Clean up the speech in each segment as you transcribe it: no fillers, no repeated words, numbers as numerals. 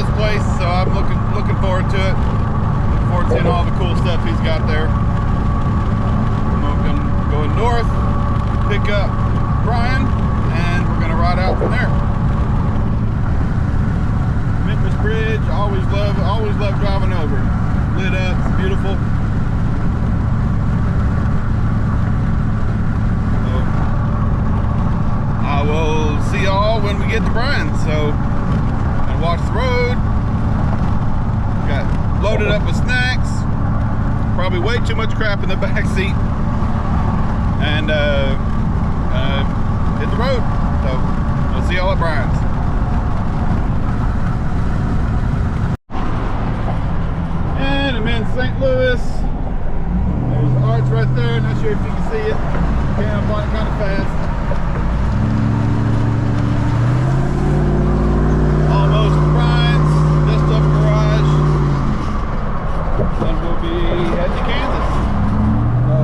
this place, so I'm looking forward to it. Looking forward to seeing all the cool stuff he's got there. I'm going north, pick up Brian, and we're gonna ride out from there. Memphis Bridge, always love driving over. Lit up, it's beautiful. So I will see y'all when we get to Brian. So and watch the road. Got loaded up with snacks. Probably way too much crap in the back seat. And hit the road. So we'll see y'all at Brian's. And I'm in St. Louis. There's the arch right there. Not sure if you can see it. Came up on it kind of fast. Almost Brian's. Just up garage. Then we'll be heading to Kansas. So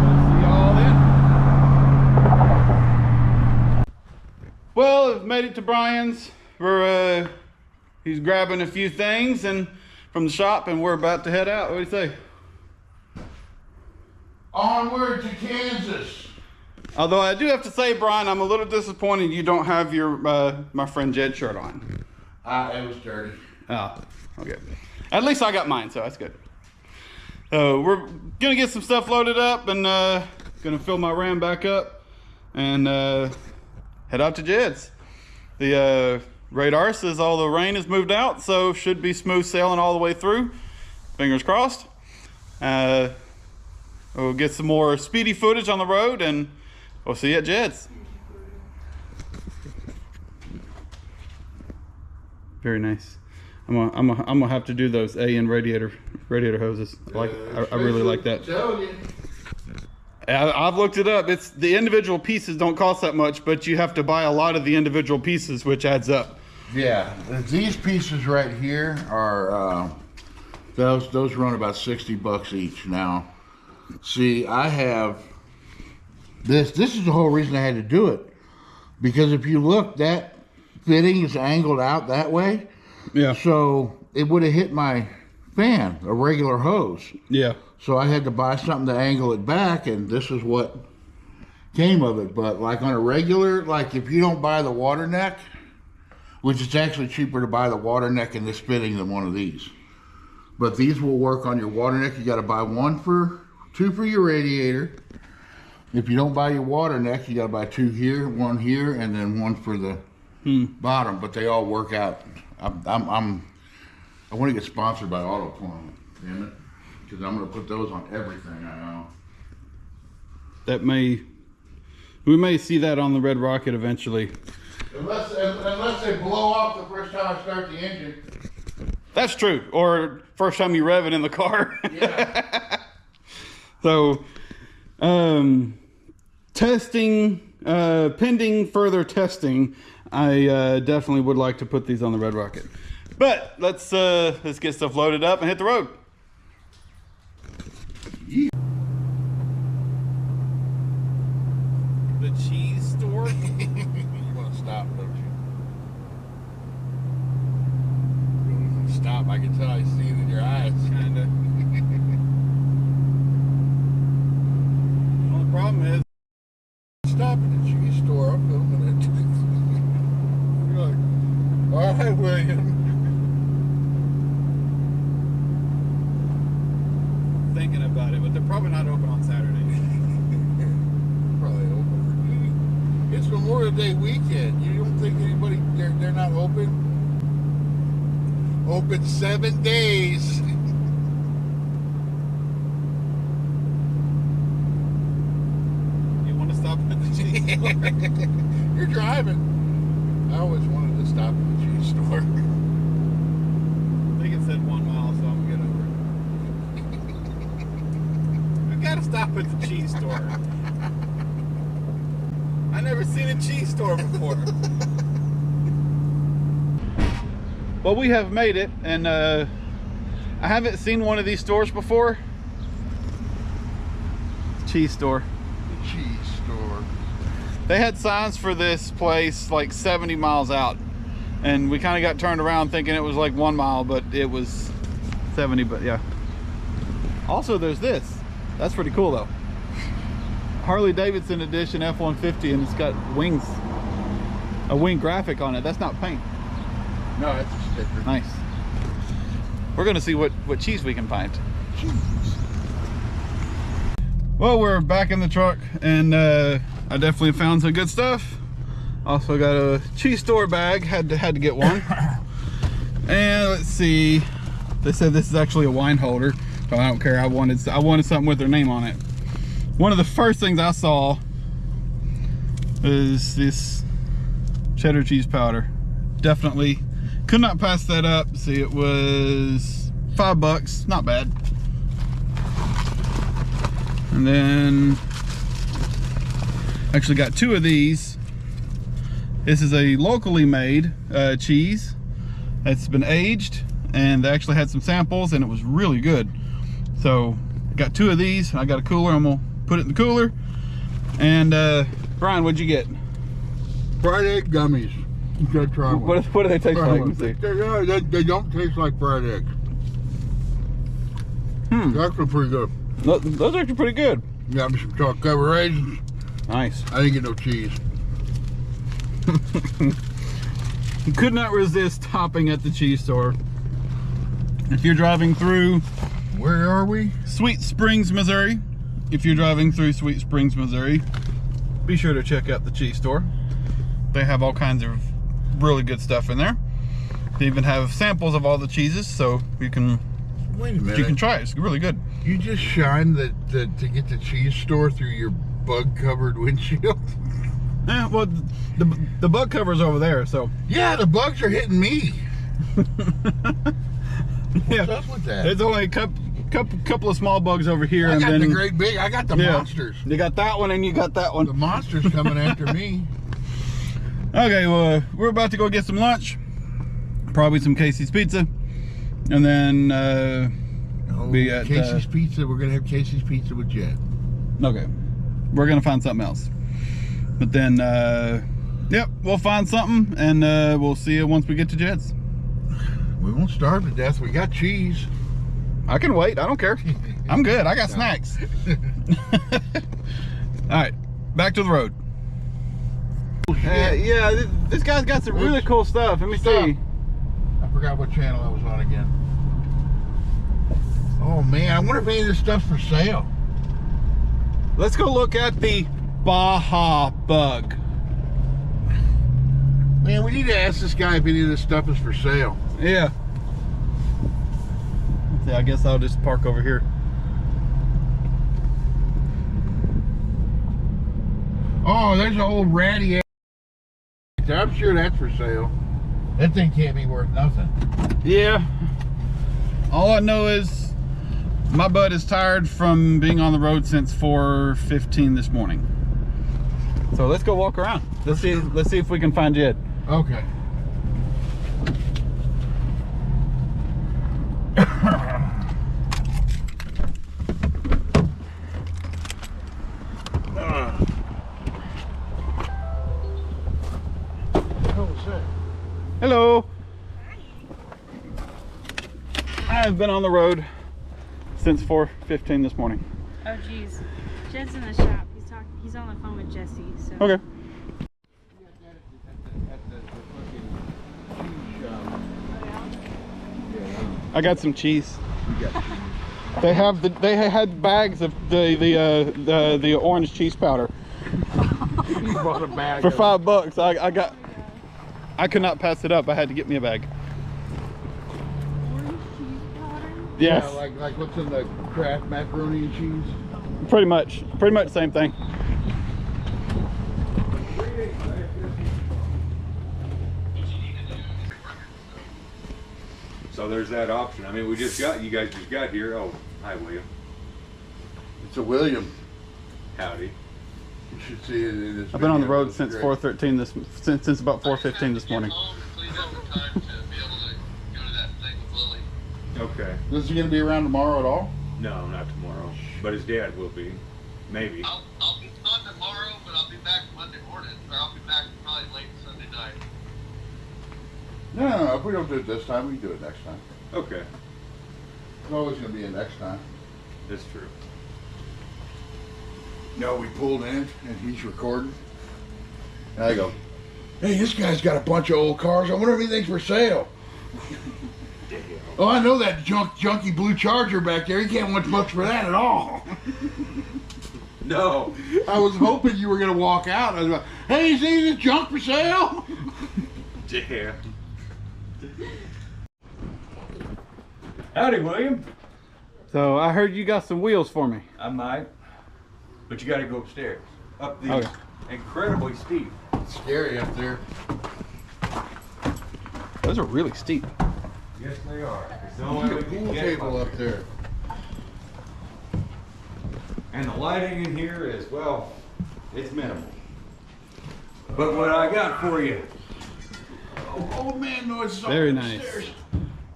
we'll see y'all then. Well, I've made it to Brian's. He's grabbing a few things and from the shop, and we're about to head out. What do you say? Onward to Kansas. Although I do have to say, Brian, I'm a little disappointed you don't have your my friend Jed shirt on. It was dirty. Oh, okay. At least I got mine, so that's good. We're gonna get some stuff loaded up and gonna fill my Ram back up and head out to Jed's. The radar says all the rain has moved out, so should be smooth sailing all the way through. Fingers crossed. We'll get some more speedy footage on the road, and we'll see you at Jed's. Very nice. I'm gonna have to do those AN radiator hoses. I really like that. I've looked it up. It's the individual pieces don't cost that much, but you have to buy a lot of the individual pieces, which adds up. Yeah, these pieces right here are those run about $60 each. Now, see, I have this. This is the whole reason I had to do it, because if you look, that fitting is angled out that way. Yeah. So it would have hit my fan, a regular hose. Yeah. So I had to buy something to angle it back, and this is what came of it. But like on a regular, like if you don't buy the water neck, which it's actually cheaper to buy the water neck in this fitting than one of these. But these will work on your water neck. You got to buy two for your radiator. If you don't buy your water neck, you got to buy two here, one here, and then one for the bottom. But they all work out. I want to get sponsored by Autoplumb, damn it. Because I'm going to put those on everything I know. We may see that on the Red Rocket eventually. Unless they blow off the first time I start the engine. That's true. Or first time you rev it in the car. Yeah. So, testing, pending further testing, I definitely would like to put these on the Red Rocket. But let's get stuff loaded up and hit the road. Yeah. The cheese store? You want to stop, don't you? You really want to stop? I can tell I see it in your eyes. Kinda. Well, the problem is, stop at the cheese store. I'm filming it. You're like, all right, William. thinking about it, but they're probably not open on Saturday. Probably open. It's Memorial Day weekend. You don't think anybody, they're not open? Open 7 days. You want to stop at the cheese store? You're driving. I always wanted to stop at the cheese store. I think it said 1 mile, so I'm gonna get over it. I gotta stop at the cheese store. I never seen a cheese store before. Well, we have made it, and I haven't seen one of these stores before. Cheese store. The cheese store. They had signs for this place like 70 miles out, and we kind of got turned around thinking it was like 1 mile, but it was 70. But yeah. Also, there's this. That's pretty cool though. Harley Davidson edition F-150, and it's got wings, a wing graphic on it. That's not paint. No, that's a sticker. Nice. We're gonna see what cheese we can find. Well, we're back in the truck, and I definitely found some good stuff. Also got a cheese store bag. Had to get one. And let's see. They said this is actually a wine holder, but I don't care. I wanted something with their name on it. One of the first things I saw is this cheddar cheese powder. Definitely could not pass that up. See, it was $5, not bad. And then actually got 2 of these. This is a locally made cheese. It's been aged, and they actually had some samples, and it was really good. So got 2 of these. I got a cooler. I'm gonna put it in the cooler. And Brian, what'd you get? Fried egg gummies. You gotta try one. What do they taste like? Let me see. They don't taste like fried eggs. They're actually pretty good. Those are actually pretty good. Got me some chocolate covered raisins. Nice. I didn't get no cheese. Could not resist stopping at the cheese store. If you're driving through, Where are we? Sweet Springs, Missouri. If you're driving through Sweet Springs, Missouri, be sure to check out the cheese store. They have all kinds of really good stuff in there. They even have samples of all the cheeses, so you can Wait a minute. you can try it. It's really good. You just shined to get the cheese store through your bug-covered windshield? Yeah, well, the bug cover's over there, so. Yeah, the bugs are hitting me. Yeah, What's up with that? it's only a couple of small bugs over here, I and got then the great big. I got the yeah, monsters. You got that one, and you got that The one. monsters coming after me. Okay, well, we're about to go get some lunch. Probably some Casey's Pizza, and then be at Casey's Pizza. We're gonna have Casey's Pizza with Jet. okay, we're gonna find something else. But then, yep, we'll find something, and we'll see you once we get to Jed's. We won't starve to death. We got cheese. I can wait. I don't care. I'm good. I got snacks. All right, back to the road. Yeah, this guy's got some really cool stuff. Let me see. I forgot what channel I was on again. Oh man, I wonder if any of this stuff's for sale. Let's go look at the Baja Bug. Man, we need to ask this guy if any of this stuff is for sale. Yeah. See, I guess I'll just park over here. Oh, there's an old ratty ass. I'm sure that's for sale. That thing can't be worth nothing. Yeah. All I know is my butt is tired from being on the road since 4:15 this morning. So let's go walk around. Let's see if we can find Jed. Okay. Hello. I've been on the road since 4:15 this morning. Oh geez, Jed's in the shop. He's on the phone with Jesse. So. Okay. I got some cheese. They had bags of the orange cheese powder. You bought a bag For of $5. I could not pass it up. I had to get me a bag. Orange cheese powder? Yes. Yeah, like what's in the Kraft macaroni and cheese? Pretty much the same thing. So there's that option. I mean, you guys just got here. Oh, hi, William. It's a William. Howdy. You should see it in this. I've been on the video. road It's since great. 4:13 since about 4:15 this morning. Okay. Is he gonna be around tomorrow at all? No, not tomorrow. But his dad will be. Maybe. I'll be on tomorrow, but I'll be back Monday morning, or I'll be back probably late Sunday night. No, if we don't do it this time, we can do it next time. Okay, There's always gonna be a next time. that's true. No, we pulled in and he's recording. And I go, hey, this guy's got a bunch of old cars. I wonder if anything's for sale. Oh, I know that junky blue Charger back there. He can't want much for that at all. No. I was hoping you were gonna walk out. I was like, hey, is any of this junk for sale? Yeah. Howdy, William. So I heard you got some wheels for me. I might, but you got to go upstairs. Up the Okay. incredibly steep. It's scary up there. Those are really steep. Yes, they are. It's the Look only way at we a can pool get table up up there. And the lighting in here is, well, it's minimal. But what I got for you, Oh man, no, it's Very nice.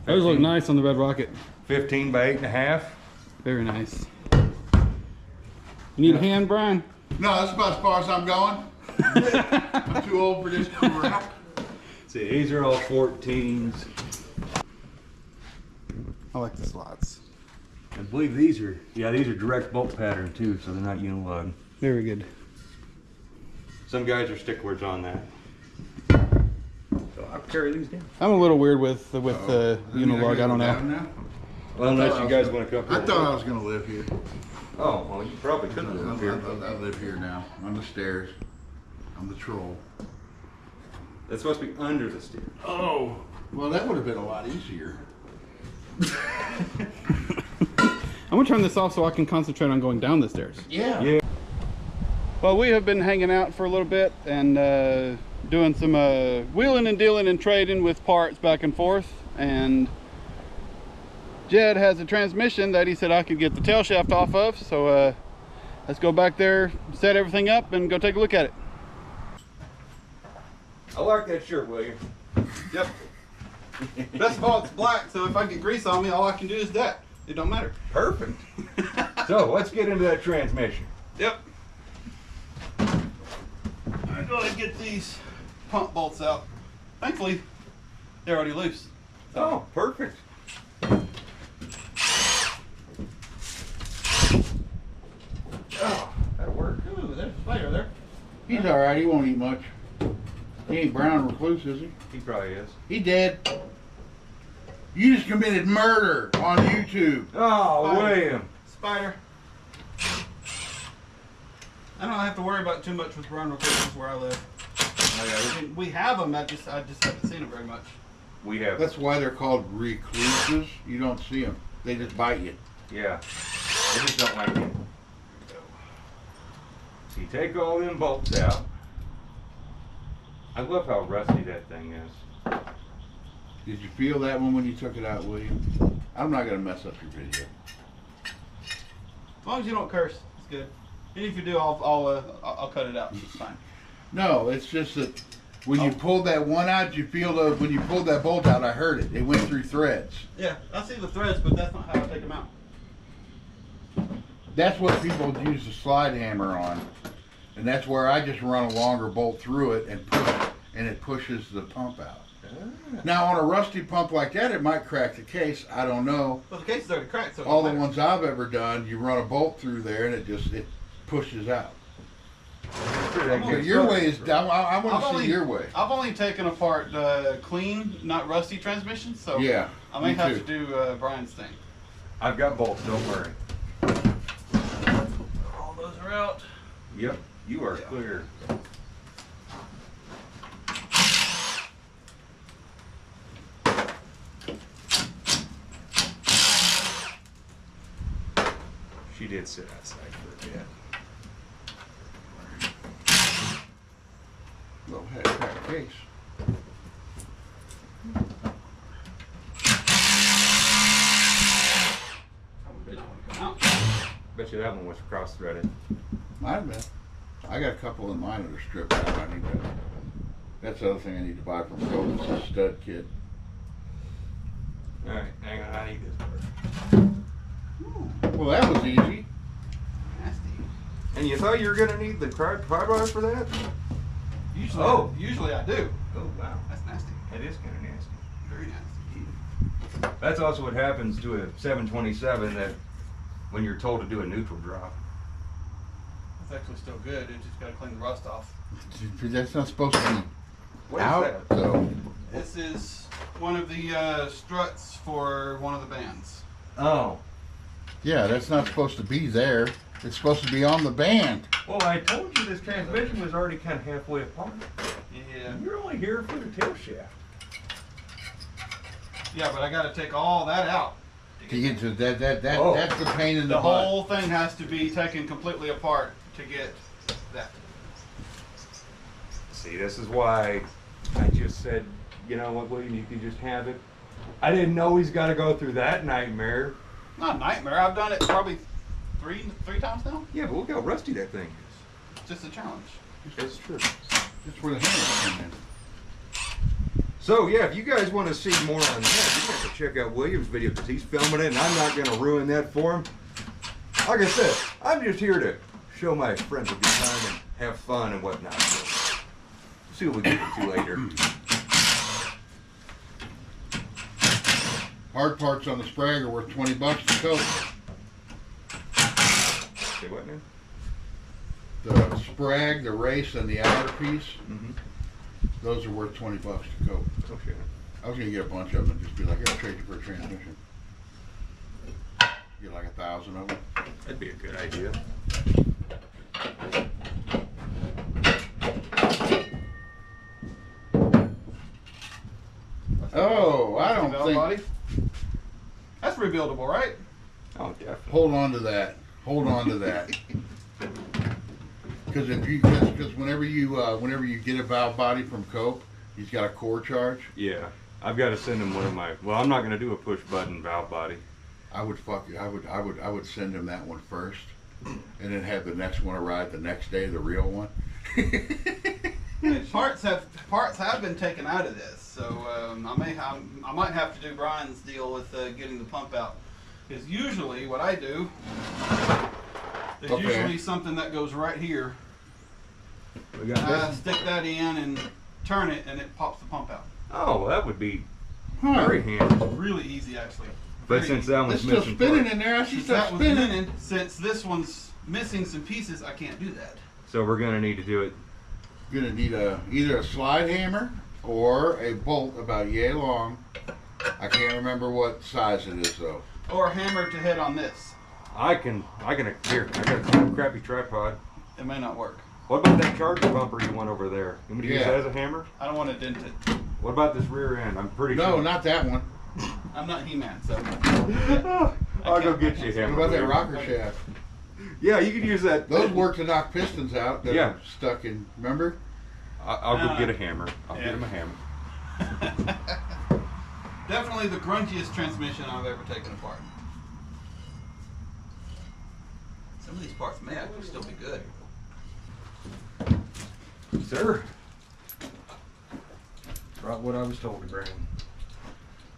Those look nice on the Red Rocket. 15 by 8.5. Very nice. You need a hand, Brian? No, that's about as far as I'm going. I'm too old for this crap. See, these are all 14s. I like the slots. I believe these are direct bolt pattern too, so they're not unilug. Very good. Some guys are sticklers on that. So I'll carry these down. I'm a little weird with Unilog. I don't know. Now? Well, unless you guys want to come. I thought I was gonna live here. Oh, well, you probably couldn't live here. I live here now. On the stairs. I'm the troll. That's supposed to be under the stairs. Oh, well, that would have been a lot easier. I'm gonna turn this off so I can concentrate on going down the stairs. Yeah. Yeah. Well, we have been hanging out for a little bit and doing some wheeling and dealing and trading with parts back and forth. And Jed has a transmission that he said I could get the tail shaft off of. So let's go back there, set everything up, and go take a look at it. I like that shirt, William. Yep. Best of all, it's black, so if I get grease on me, all I can do is that. It don't matter. Perfect. So let's get into that transmission. Yep. I'm gonna go ahead and get these pump bolts out. Thankfully, they're already loose. Oh, perfect. Oh, that'll work. Ooh, there's a spider there. He's all right. He won't eat much. He ain't brown recluse, is he? He probably is. He dead. You just committed murder on YouTube. Oh, Fine. William. Spider. I don't have to worry about too much with brown recluses where I live. I mean, we have them. I just haven't seen them very much. We have. That's why they're called recluses. You don't see them. They just bite you. Yeah. They just don't like it. So you take all them bolts out. I love how rusty that thing is. Did you feel that one when you took it out, William? I'm not going to mess up your video. As long as you don't curse, it's good. And if you do, I'll cut it out. It's fine. No, it's just that when you pulled that one out, you feel when you pulled that bolt out, I heard it. It went through threads. Yeah, I see the threads, but that's not how I take them out. That's what people use the slide hammer on. And that's where I just run a longer bolt through it and push it, and it pushes the pump out. Now on a rusty pump like that, it might crack the case. I don't know. Well, the case is already cracked, so it All don't the matter. ones I've ever done, you run a bolt through there and it pushes out. So your way is, I want to see your way. I've only taken apart clean, not rusty transmissions, so Yeah, I may me have too. to do Brian's thing. I've got bolts, don't worry. All those are out. Yep, you are clear. She did sit outside for a bit. Well, had a cracked case. Bet you that one was cross-threaded. Might have been. I got a couple of mine that are stripped out. I need to. That's the other thing I need to buy from Phil. It's a stud kit. All right, hang on, I need this part. Well, that was easy. Nasty. And you thought you were gonna need the pry bar for that? Usually, Oh. usually I do. Oh wow. That's nasty. It is kind of nasty. Very nasty. That's also what happens to a 727 that when you're told to do a neutral drop. It's actually still good. It just got to clean the rust off. That's not supposed to be What is out. that? So This is one of the struts for one of the bands. Oh. yeah, that's not supposed to be there. It's supposed to be on the band. Well, I told you this transmission was already kind of halfway apart. Yeah. You're only here for the tail shaft. Yeah, but I got to take all that out. To get to that Oh. that's the pain in the, The butt. whole thing has to be taken completely apart to get that. See, this is why I just said, you know what, William, you can just have it. I didn't know he's got to go through that nightmare. Not a nightmare. I've done it probably three times now. Yeah, but look how rusty that thing is. It's just a challenge. That's true. That's where the hammer comes in. So yeah, if you guys want to see more on that, you have to check out William's video because he's filming it, and I'm not going to ruin that for him. Like I said, I'm just here to show my friends a good time and have fun and whatnot. So, see what we get into later. Hard parts on the Sprague are worth $20 to coat. Say what now? The Sprague, the race, and the outer piece, Mm-hmm. those are worth $20 to coat. Oh shit. I was gonna get a bunch of them and just be like, I'll trade you for a transmission. Get like 1,000 of them. That'd be a good idea. Oh, I don't Valve think. body. That's rebuildable, right? Oh, definitely. Hold on to that. Hold on to that. Because whenever you get a valve body from Cope, he's got a core charge. Yeah, I've got to send him one of my. Well, I'm not going to do a push button valve body. I would send him that one first, and then have the next one arrive the next day, the real one. Parts have been taken out of this, so I might have to do Brian's deal with getting the pump out. Because usually what I do, there's Okay. usually something that goes right here. We got this. Stick that in and turn it, and it pops the pump out. Oh, well, that would be Huh. very handy. Really easy, actually. But Very since easy. that It's one's still missing spinning parts, in there. I see Since stuff that one's spinning. spinning, since this one's missing some pieces, I can't do that. so we're going to need to do it. You're gonna need either a slide hammer or a bolt about yay long. I can't remember what size it is though. Or a hammer to hit on this. I got a crappy tripod. It may not work. What about that charger bumper you want over there? You want me to use Yeah. that as a hammer? I don't want to dent it. What about this rear end? I'm pretty No, sure. not that one. I'm not He-Man, so. I'll go get you a What hammer. about that later. rocker shaft? Yeah, you could use that. Those work to knock pistons out that Yeah. are stuck in. Remember? I'll go get a hammer. I'll Yeah. get him a hammer. Definitely the grungiest transmission I've ever taken apart. Some of these parts may actually still be good. Sir. Brought what I was told to bring.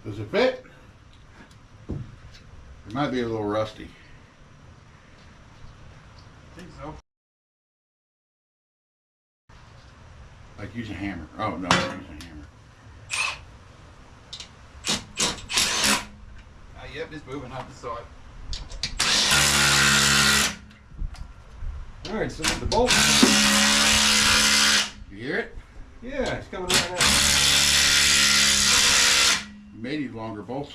Does it fit? It might be a little rusty. I think so. Like use a hammer. Oh no, use a hammer. Yep, it's moving up the side. All right, so the bolt. You hear it? Yeah, it's coming right out. You may need longer bolts.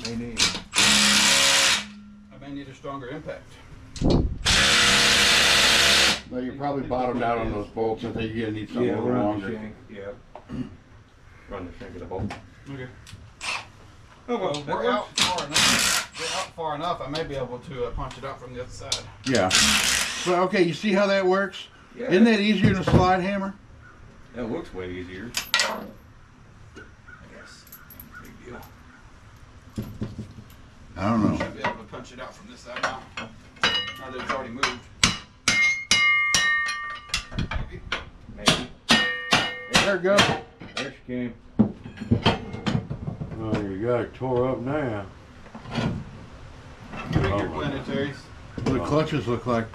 May need. I may need a stronger impact. No, you're probably bottomed out on those bolts. I think you're gonna need something a little run the longer. shank. Yeah. Run the shank of the bolt. Okay. Oh Well, we're out far enough. We're out far enough. I may be able to punch it out from the other side. Yeah. But okay, you see how that works? Yeah. Isn't that easier than a slide hammer? That looks way easier. I guess. Big deal. I don't know. Should be able to punch it out from this side now. Now that it's already moved. Maybe. Maybe. There it goes. There she came. Oh, you got it tore up now. Figure planetaries. What the clutches look like.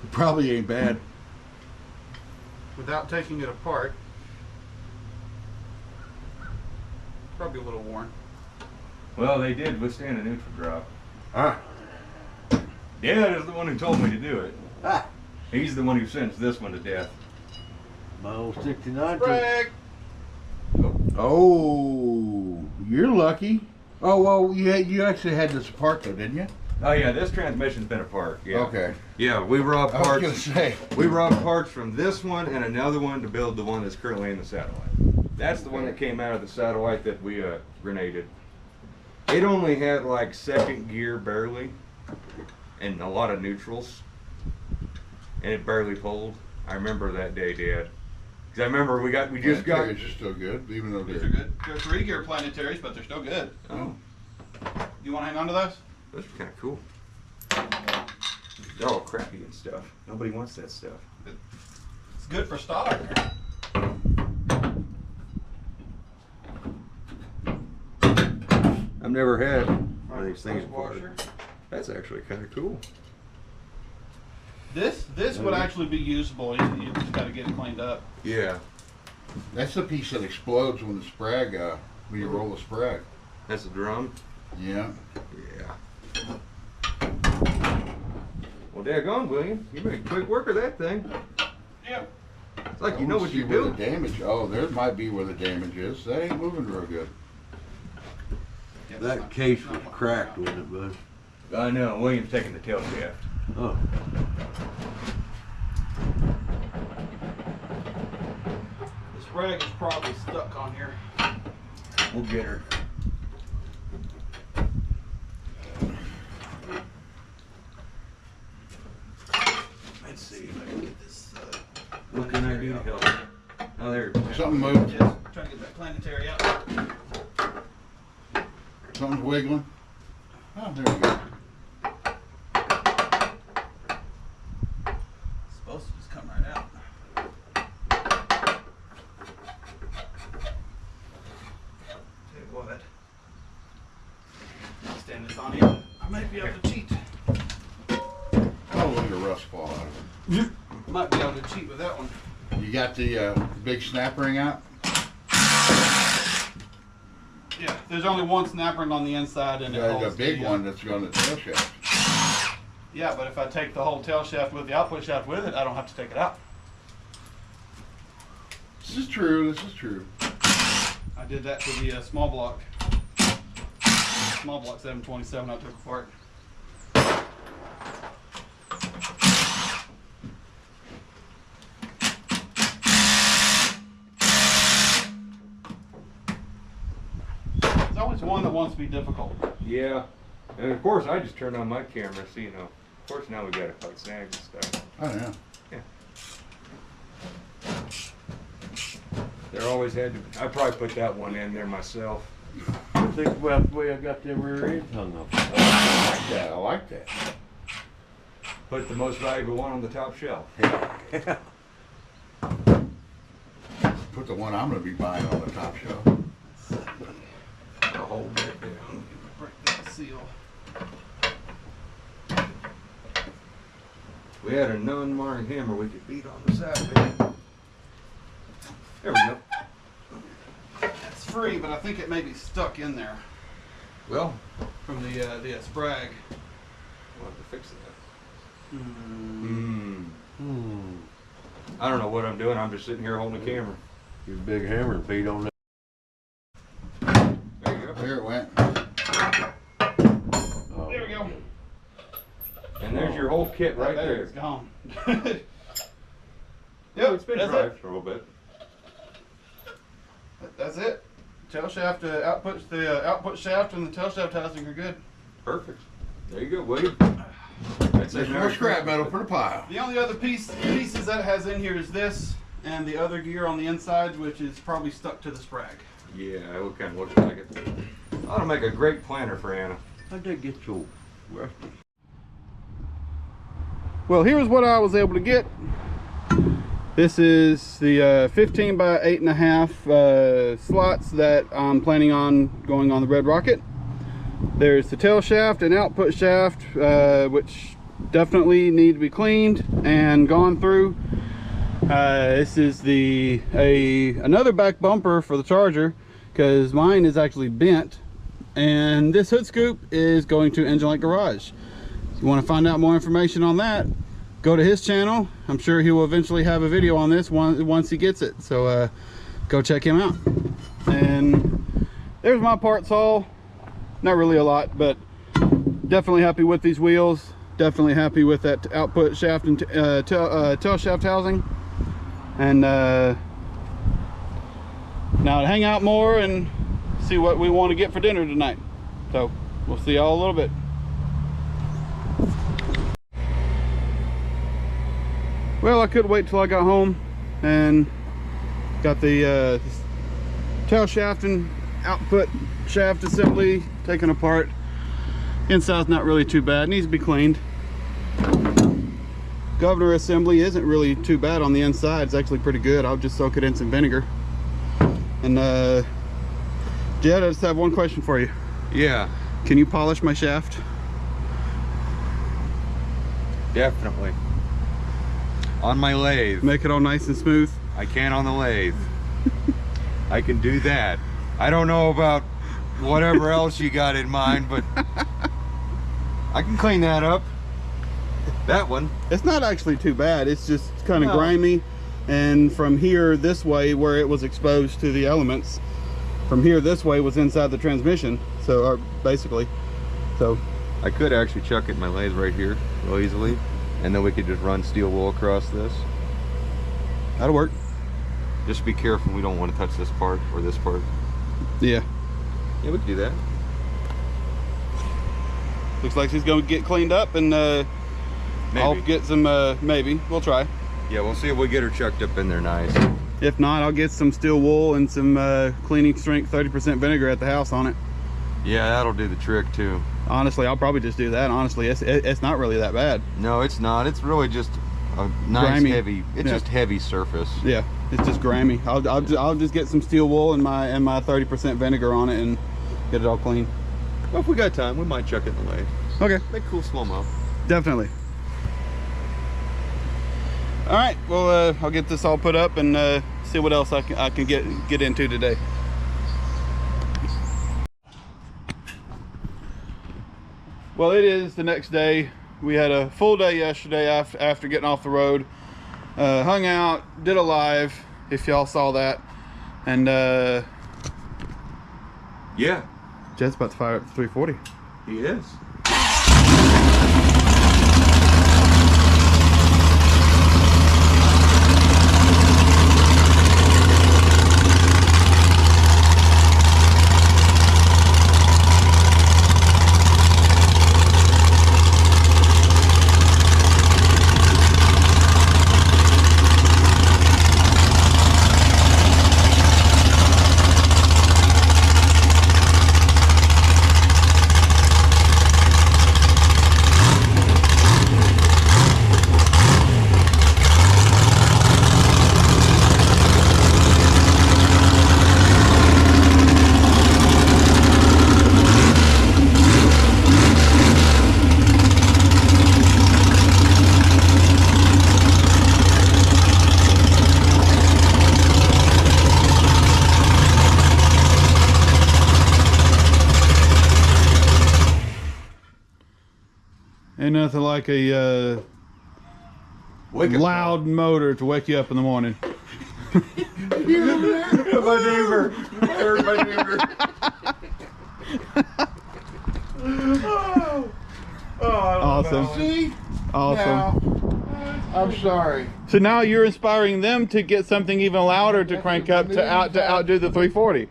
It probably ain't bad. Without taking it apart. Probably a little worn. Well, they did withstand a neutral drop. Ah. Dad is the one who told me to do it. Ah. He's the one who sentenced this one to death. My old 69. Sprague! Oh, you're lucky. Oh well, you actually had this apart though, didn't you? Oh yeah, this transmission's been apart. Yeah. Okay. Yeah, we robbed I was parts. gonna say. We robbed parts from this one and another one to build the one that's currently in the satellite. That's the one that came out of the satellite that we grenaded. It only had like second gear barely, and a lot of neutrals, and it barely pulled. I remember that day, Dad. Cause I remember we just got. Planetaries are still good, even though These they're are good. They're 3-gear planetaries, but they're still good. Oh, You want to hang on to those? those are kind of cool. They're all crappy and stuff. Nobody wants that stuff. It's good for stock. I've never had one of these things before. Washer. That's actually kind of cool. This would actually be usable. You just got to get it cleaned up. Yeah, that's the piece that explodes when the sprag, when you roll the sprag. that's a drum. Yeah. Yeah. Well, daggone, William, you make quick work of that thing. Yep. It's like you I know wanna what see you where do. the damage. Oh, there might be where the damage is. That ain't moving real good. Yeah, That case was cracked, wasn't it, bud? I know, William's taking the tail shaft. Oh. The sprag is probably stuck on here. We'll get her. Let's see if I can get this. What can I do to help? Oh, there. Something moved. Just trying to get that planetary out. Something's wiggling. Oh, there we go. It's supposed to just come right out. Tell you what. Stand this on you. I might be able to cheat. Oh, look at the rust fall out of it. Might be able to cheat with that one. You got the big snap ring out? Yeah, there's only one snap ring on the inside, and it There's holds a big the, one that's on the tail shaft. Yeah, but if I take the whole tail shaft with the output shaft with it, I don't have to take it out. This is true. This is true. I did that to the small block. Small block 727 I took apart. There's always one that wants to be difficult. Yeah. And of course, I just turned on my camera, so you know. Of course, now we gotta fight snags and stuff. I don't know. There always had to. I probably put that one in there myself. I think about the way I got them rear ends hung up. I like that. I like that. Put the most valuable one on the top shelf. Put the one I'm going to be buying on the top shelf. I'll hold it down. Break that seal. We had a non-marring hammer we could beat on the side of it. There we go. It's free, but I think it may be stuck in there Well, from the sprag. we'll have to fix that. Mm. I don't know what I'm doing. I'm just sitting here holding the camera. Your big hammer beat on that. There you go. There it went. Oh. There we go. And there's your whole kit right there. It's gone. Yeah, it's been that's dry it. for a little bit. That's it. Tail shaft, the output shaft and the tail shaft housing are good. Perfect. There you go, William. That's There's more scrap metal for the pile. The only other pieces that it has in here is this and the other gear on the inside, which is probably stuck to the sprag. Yeah, it kind of looks like it. Ought to make a great planter for Anna. How'd that get so rusty? Well, here's what I was able to get. This is the 15 by 8.5 slots that I'm planning on going on the Red Rocket. There's the tail shaft and output shaft, which definitely need to be cleaned and gone through. This is another back bumper for the Charger. because mine is actually bent. And this hood scoop is going to Engine Light Garage. If you want to find out more information on that, go to his channel. I'm sure he will eventually have a video on this once he gets it. So go check him out. And there's my parts haul. Not really a lot, but definitely happy with these wheels. Definitely happy with that output shaft and tail shaft housing. And now to hang out more and see what we want to get for dinner tonight. So we'll see y'all a little bit. Well, I couldn't wait till I got home and got the tail shaft and output shaft assembly taken apart. Inside's not really too bad, needs to be cleaned. Governor assembly isn't really too bad on the inside, it's actually pretty good. I'll just soak it in some vinegar. And Jed, I just have one question for you. Yeah, Can you polish my shaft? definitely. On my lathe. Make it all nice and smooth? I can on the lathe. I can do that. I don't know about whatever else you got in mind, but I can clean that up. That one. It's not actually too bad. It's just kind of No. grimy. And from here this way, where it was exposed to the elements, from here this way was inside the transmission. So, or basically. So, I could actually chuck it in my lathe right here real easily, and then we could just run steel wool across this. that'll work. Just be careful, we don't want to touch this part or this part. Yeah. Yeah, we could do that. Looks like she's going to get cleaned up and I'll Maybe. get some, maybe. We'll try. Yeah, we'll see if we get her chucked up in there nice. If not, I'll get some steel wool and some cleaning strength 30% vinegar at the house on it. Yeah, that'll do the trick too. Honestly, I'll probably just do that. Honestly, it's not really that bad. No, it's not. It's really just a nice Grimy. heavy. It's Yeah. just heavy surface. Yeah, it's just grimy. I'll just get some steel wool and my 30% vinegar on it and get it all clean. Well, if we got time, we might chuck it in the lathe. Okay, Make cool slow-mo. definitely. All right, well, I'll get this all put up and see what else I can get into today. Well, it is the next day. We had a full day yesterday after getting off the road. Hung out, did a live, if y'all saw that. And Yeah, Jed's about to fire up the 340. he is. Ain't nothing like a Wake up loud motor to wake you up in the morning. call. My neighbor. Heard my neighbor. Awesome. See? Awesome. Now, I'm sorry. So now you're inspiring them to get something even louder to crank up to outdo the 340.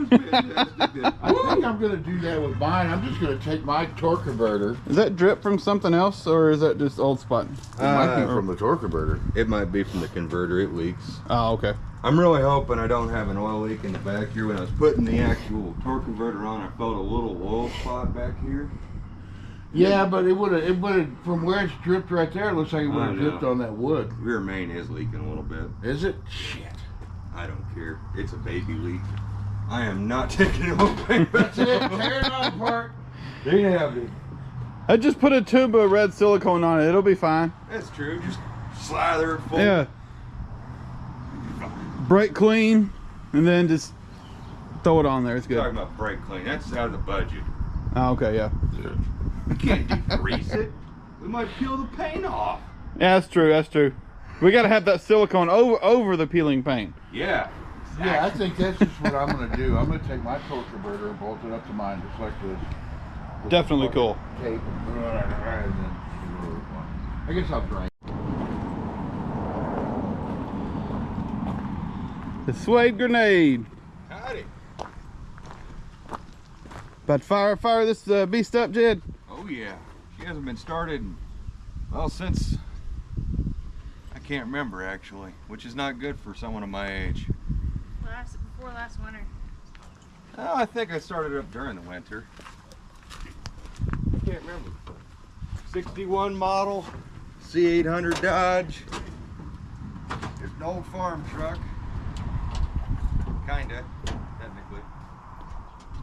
I think I'm going to do that with mine. I'm just going to take my torque converter. Is that drip from something else or is that just old spot? It might be from the torque converter. It might be from the converter, it leaks. Oh, okay. I'm really hoping I don't have an oil leak in the back here. When I was putting the actual torque converter on, I felt a little oil spot back here. Yeah, but it would have, from where it's dripped right there, it looks like it would I have know. dripped on that wood. Rear main is leaking a little bit. Is it? Shit. I don't care. It's a baby leak. I am not taking it away. That's it. Tear it all apart. There you have it. I just put a tube of red silicone on it. It'll be fine. That's true. Just slather it full. Yeah. Brake clean. and then just throw it on there. It's good. Talking about brake clean, that's out of the budget. Oh, okay, yeah. You can't degrease it. We might peel the paint off. Yeah, that's true. That's true. We got to have that silicone over the peeling paint. Yeah. Yeah, I think that's just what I'm gonna do. I'm gonna take my torch converter and bolt it up to mine just like this. With Definitely the cool. Tape and then I guess I'll grind. The suede grenade. Howdy. About to fire this beast up, Jed. Oh yeah. She hasn't been started, well, since I can't remember actually, which is not good for someone of my age. Before last winter. Oh, I think I started up during the winter. I can't remember. 61 model, C800 Dodge. It's an old farm truck. Kinda, technically.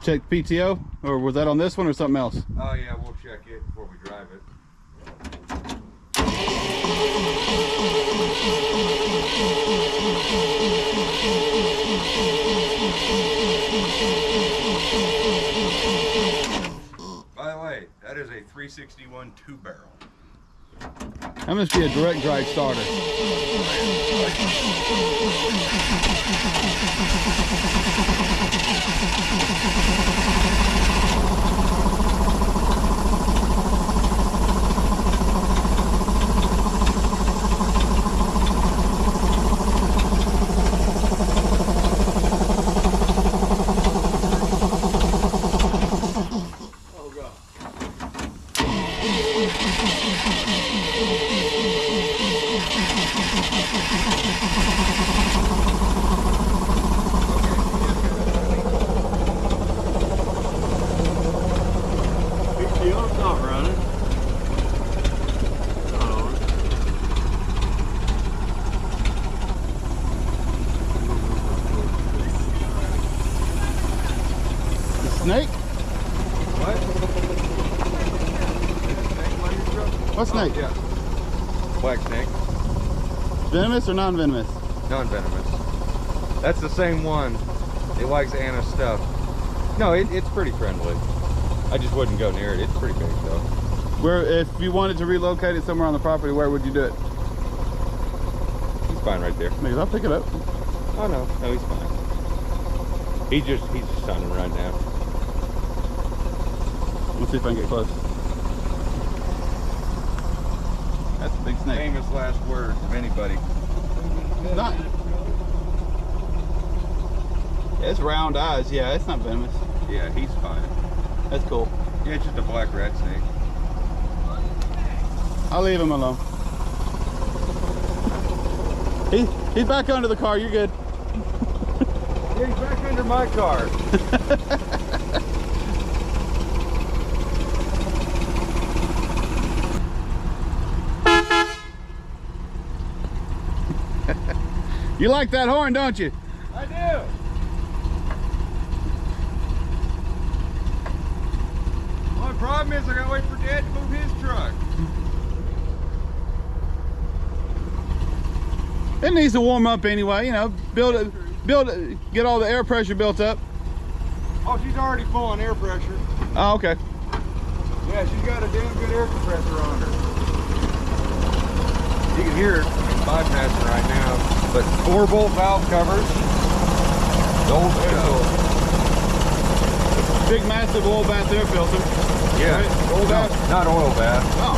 Check PTO, or was that on this one or something else? Oh yeah, we'll check it before we drive it. By the way, that is a 361 2-barrel. That must be a direct drive starter. PTO's not running. The snake? What? What snake? Oh, yeah. Black snake. Venomous or non-venomous? Non-venomous. That's the same one. It likes Anna's stuff. No, it's pretty friendly. I just wouldn't go near it. It's pretty big though. Where, if you wanted to relocate it somewhere on the property, where would you do it? He's fine right there. Because I'll pick it up. Oh no, he's fine. He's just sunning right now. Let's see if I can get close. That's a big snake. Famous last words of anybody. Not. Yeah, it's round eyes. Yeah, it's not venomous. Yeah, he's fine. That's cool. Yeah, it's just a black rat snake. I'll leave him alone. He's back under the car. You're good. Yeah, he's back under my car. You like that horn, don't you? I do. Well, the problem is I gotta wait for Dad to move his truck. It needs to warm up anyway. You know, get all the air pressure built up. Oh, she's already full on air pressure. Oh, okay. Yeah, she's got a damn good air compressor on her. You can hear it bypassing right now. But 4-bolt valve covers. Old stuff. Big, massive oil bath air filter. Yeah. Right? Oil bath? Not oil bath. Oh,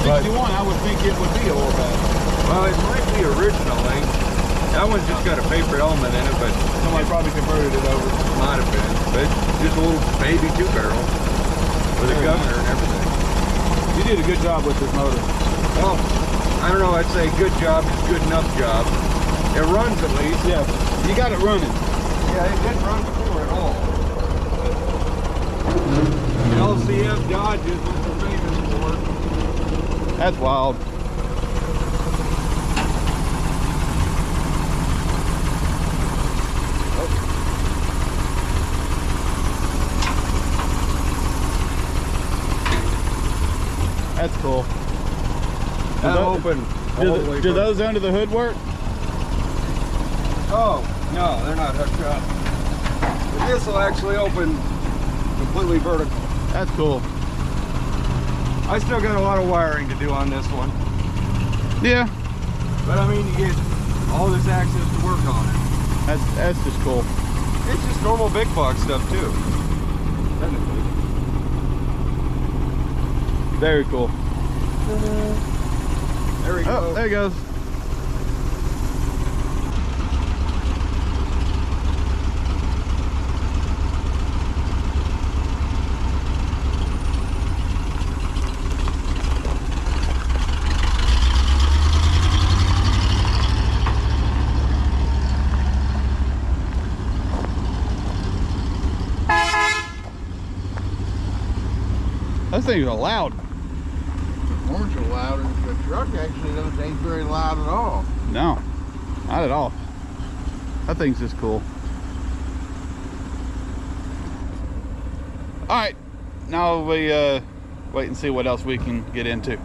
But 61, I would think it would be a oil bath. well, it might be originally. That one's just got a paper element in it, but Somebody probably converted it over. might have been. But it's just a little baby 2-barrel with a Very governor nice. and everything. You did a good job with this motor. Well, I don't know. I'd say good job is good enough job. It runs at least. Yeah, you got it running. Yeah, it didn't run before at all. LCF Dodge is what we're famous for. That's wild. That's cool. I'm open. Do those under the hood work? Oh, no, they're not hooked up. But this will actually open completely vertical. That's cool. I still got a lot of wiring to do on this one. Yeah, But I mean, you get all this access to work on it. that's just cool. It's just normal big box stuff too. Technically. Very cool. There we go. Oh, there he goes. Those things are loud. Horns are loud, and the truck actually doesn't ain't very loud at all. No, not at all. That thing's just cool. All right, now we wait and see what else we can get into.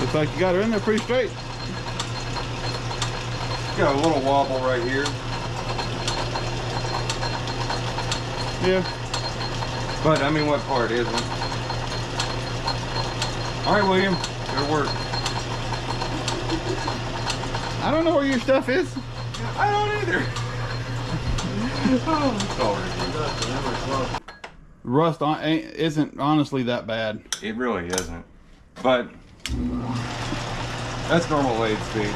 Looks like you got her in there pretty straight. Got a little wobble right here. Yeah. But I mean, what part isn't? All right, William. Good work. I don't know where your stuff is. I don't either. Rust isn't honestly that bad. It really isn't. But that's normal lathe speed.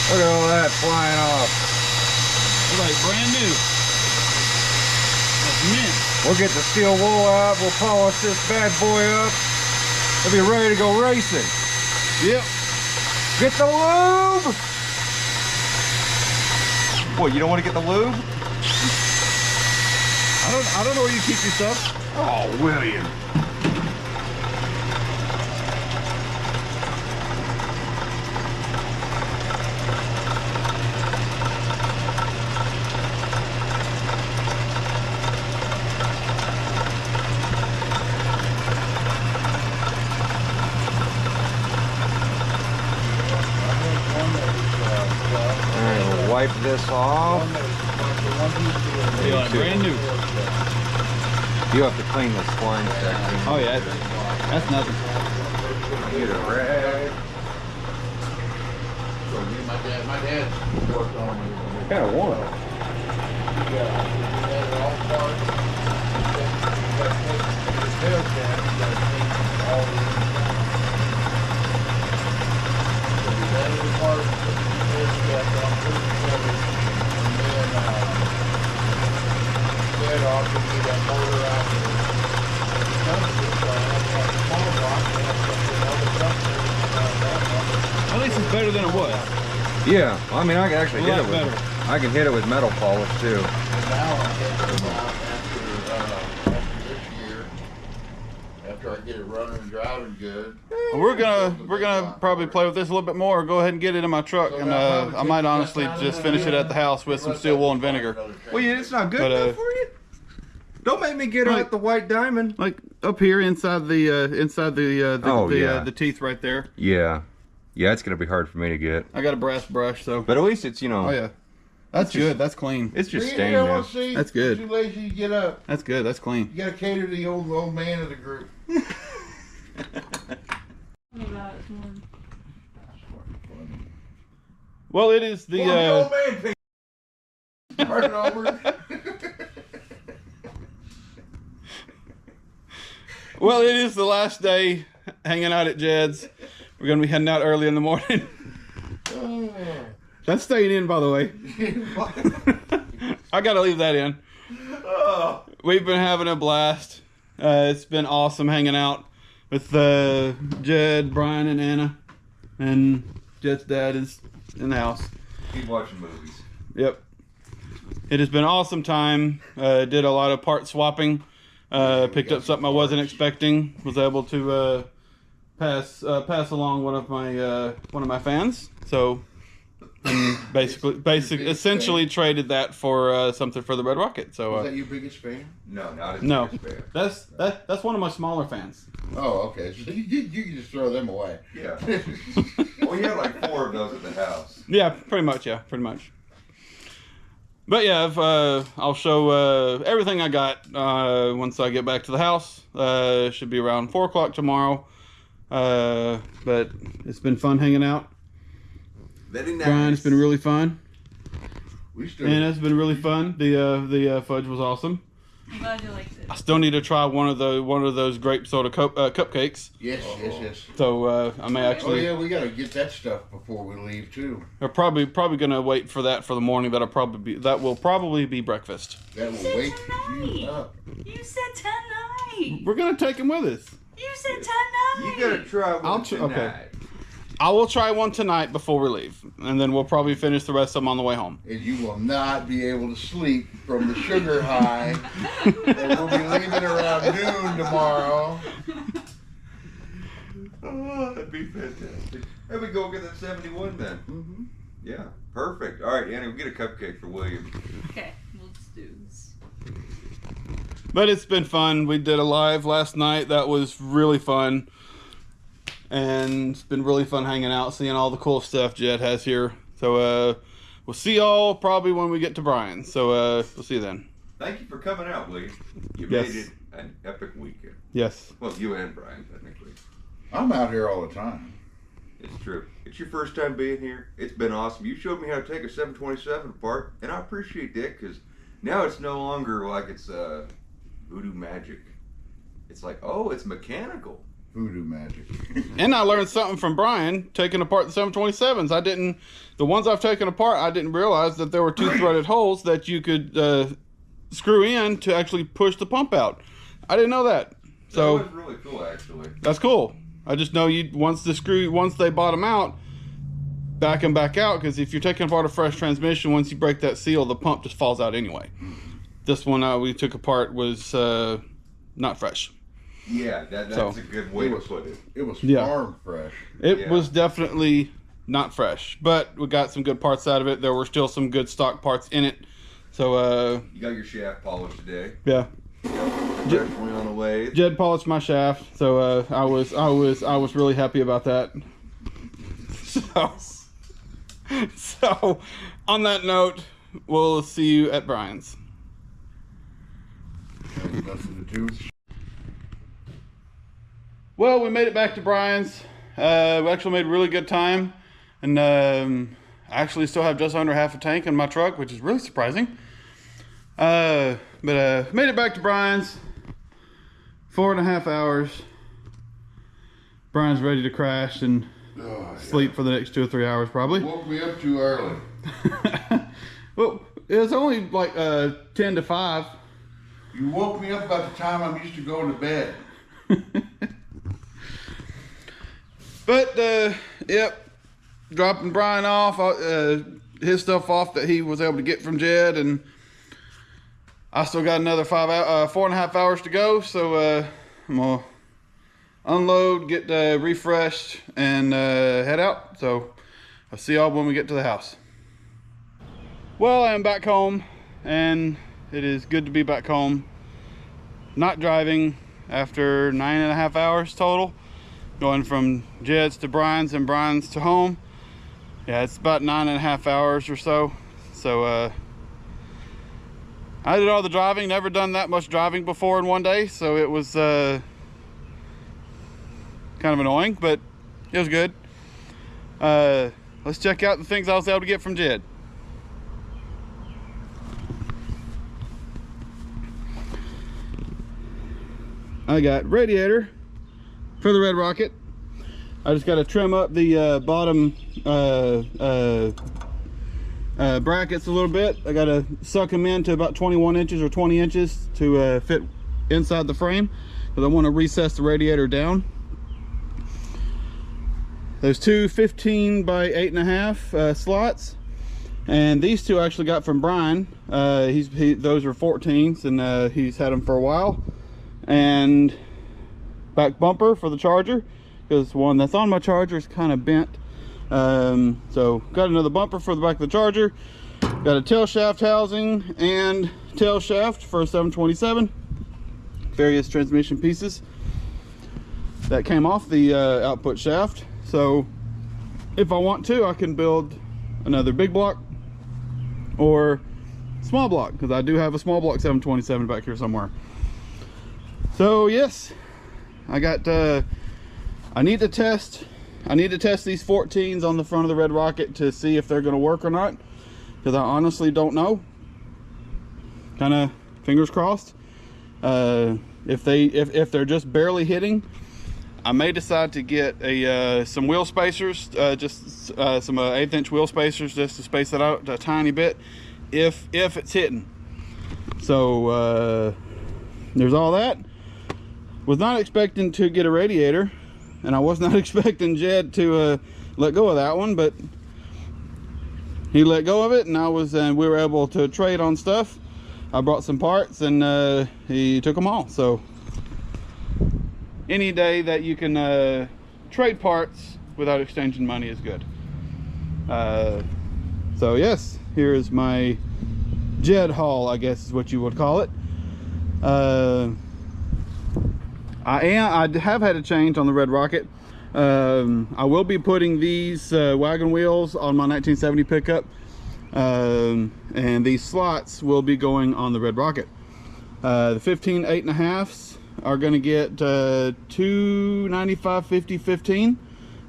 Look at all that flying off. It's like brand new. That's mint. We'll get the steel wool out. We'll polish this bad boy up. We'll be ready to go racing. Yep. Get the lube! What, you don't want to get the lube? I don't know where you keep your stuff. Oh, William. Wipe this off. Feel like brand new. You have to clean this flying section. Oh yeah, that's nothing. Get a rag. So my dad worked on it. Kind of warm. At least it's better than it was. Yeah, I mean, I can actually A hit lot it with. better. I can hit it with metal polish too. And now I'm getting them out after this year, after I get it running and driving good. We're gonna probably play with this a little bit more. Go ahead and get it in my truck, and I might honestly just finish it at the house with some steel wool and vinegar. Well, yeah, it's not good But, enough for you. Don't make me get like- out the white diamond. Like up here inside the Oh, yeah. the teeth right there. Yeah, yeah, it's gonna be hard for me to get. I got a brass brush, so. But at least it's Oh yeah, that's good. That's clean. it's just See, stained you now. don't see, That's good. Too lazy to get up. That's good. That's clean. You gotta cater to the old man of the group. Well, it is the. Old man. Starting over. Well, it is the last day hanging out at Jed's. We're gonna be heading out early in the morning. That's staying in, by the way. I gotta leave that in. We've been having a blast. It's been awesome hanging out with Jed, Brian, and Anna. And Jed's dad is in the house. Keep watching movies. Yep. It has been an awesome time. Did a lot of part swapping. Picked up something I wasn't expecting. Was able to pass along one of my fans. So, and essentially traded that for something for the Red Rocket. So, Is that your biggest fan? No, not his no, biggest fan. that's one of my smaller fans. Oh, okay. So you can just throw them away. Yeah. Well, you had like 4 of those at the house. Yeah, pretty much. Yeah, pretty much. But yeah, I'll show everything I got once I get back to the house. Should be around 4 o'clock tomorrow. But it's been fun hanging out. Very nice. Brian, it's been really fun. And It's been really fun. The fudge was awesome. I'm glad you liked it. I still need to try one of those grape soda cupcakes. Yes, yes. So I may Oh actually. yeah, we gotta get that stuff before we leave too. I'm probably gonna wait for that for the morning. That will probably be breakfast. That will said wake you tonight. up. You said tonight. We're gonna take them with us. You said tonight. You gotta try one tonight. Okay. I will try one tonight before we leave, and then we'll probably finish the rest of them on the way home. And you will not be able to sleep from the sugar high. And we'll be leaving around noon tomorrow. Oh, that'd be fantastic. Hey, we go get that 71 then. Mm-hmm. Yeah, perfect. All right, Annie, we'll get a cupcake for William. Okay, let's do this. But it's been fun. We did a live last night. That was really fun. And it's been really fun hanging out, seeing all the cool stuff Jed has here. So we'll see y'all probably when we get to Brian. So we'll see you then. Thank you for coming out, William. You Yes. made it an epic weekend. Yes. Well, you and Brian, technically. I'm out here all the time. It's true. It's your first time being here. It's been awesome. You showed me how to take a 727 apart, and I appreciate that because now it's no longer like it's voodoo magic. It's like, oh, it's mechanical. Voodoo magic. And I learned something from Brian taking apart the 727s. The ones I've taken apart, I didn't realize that there were 2 threaded holes that you to screw in to actually push the pump out. I didn't know that. So That was really cool, actually. that's cool. I just know once they bottom out, back them back out, because if you're taking apart a fresh transmission, once you break that seal, the pump just falls out anyway. This one we took apart was not fresh. Yeah, that's So, a good way to put it. It was Yeah. farm fresh. It Yeah. was definitely not fresh, but we got some good parts out of it. There were still some good stock parts in it. So You got your shaft polished today. yeah, Definitely on the way. Jed polished my shaft, so I was really happy about that. So on that note, we'll see you at Brian's. Has nothing to do with Well, we made it back to Brian's. We actually made really good time, and I actually still have just under half a tank in my truck, which is really surprising. But made it back to Brian's. 4.5 hours. Brian's ready to crash and sleep for the next 2 or 3 hours, probably. Woke me up too early. Well, it was only like 10 to 5. You woke me up about the time I'm used to going to bed. But yep, dropping Brian off, his stuff off that he was able to get from Jed, and I still got another 4.5 hours to go. So I'm gonna unload, get refreshed, and head out. So I'll see y'all when we get to the house. Well, I am back home, and it is good to be back home. Not driving after 9.5 hours total. Going from Jed's to Brian's and Brian's to home. Yeah, it's about 9.5 hours or so. So I did all the driving, never done that much driving before in one day, so it was kind of annoying, but it was good. Let's check out the things I was able to get from Jed. I got radiator for the Red Rocket. I just got to trim up the bottom brackets a little bit. I got to suck them in to about 21 inches or 20 inches to fit inside the frame, because I want to recess the radiator down. There's two 15 by 8.5 slots, and these two I actually got from Brian. Those are 14s, and he's had them for a while. And back bumper for the Charger, because one that's on my Charger is kind of bent. So got another bumper for the back of the Charger. Got a tail shaft housing and tail shaft for a 727. Various transmission pieces that came off the output shaft. So if I want to, I can build another big block or small block, because I do have a small block 727 back here somewhere. So yes, I got I need to test these 14s on the front of the Red Rocket to see if they're going to work or not, because I honestly don't know. Kind of fingers crossed. If they're just barely hitting, I may decide to get some wheel spacers, just some 1/8 inch wheel spacers, just to space it out a tiny bit if it's hitting. So there's all that. Was not expecting to get a radiator, and I was not expecting Jed to let go of that one, but he let go of it, and we were able to trade on stuff. I brought some parts, and he took them all. So any day that you can trade parts without exchanging money is good. So yes, here is my Jed haul, I guess is what you would call it. I have had a change on the Red Rocket. I will be putting these wagon wheels on my 1970 pickup, and these slots will be going on the Red Rocket. The 15 8.5s are going to get 295 50 15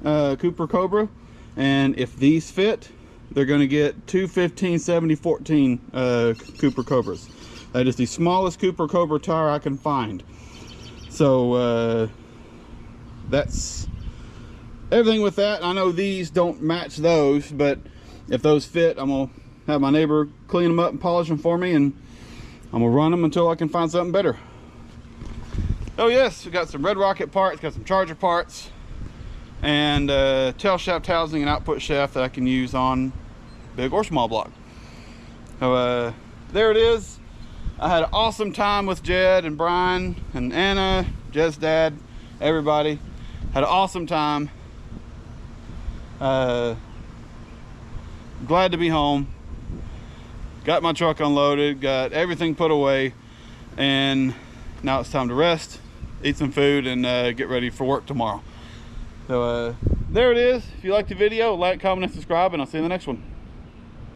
Cooper Cobra, and if these fit, they're going to get 215 70 14 Cooper Cobras. That is the smallest Cooper Cobra tire I can find. So that's everything with that. I know these don't match those, but if those fit, I'm gonna have my neighbor clean them up and polish them for me, and I'm gonna run them until I can find something better. Oh yes, we got some Red Rocket parts, got some Charger parts, and tail shaft housing and output shaft that I can use on big or small block. So there it is. I had an awesome time with Jed and Brian and Anna, Jed's dad, everybody. Had an awesome time. Glad to be home. Got my truck unloaded, got everything put away, and now it's time to rest, eat some food, and get ready for work tomorrow. So there it is. If you liked the video, like, comment, and subscribe, and I'll see you in the next one.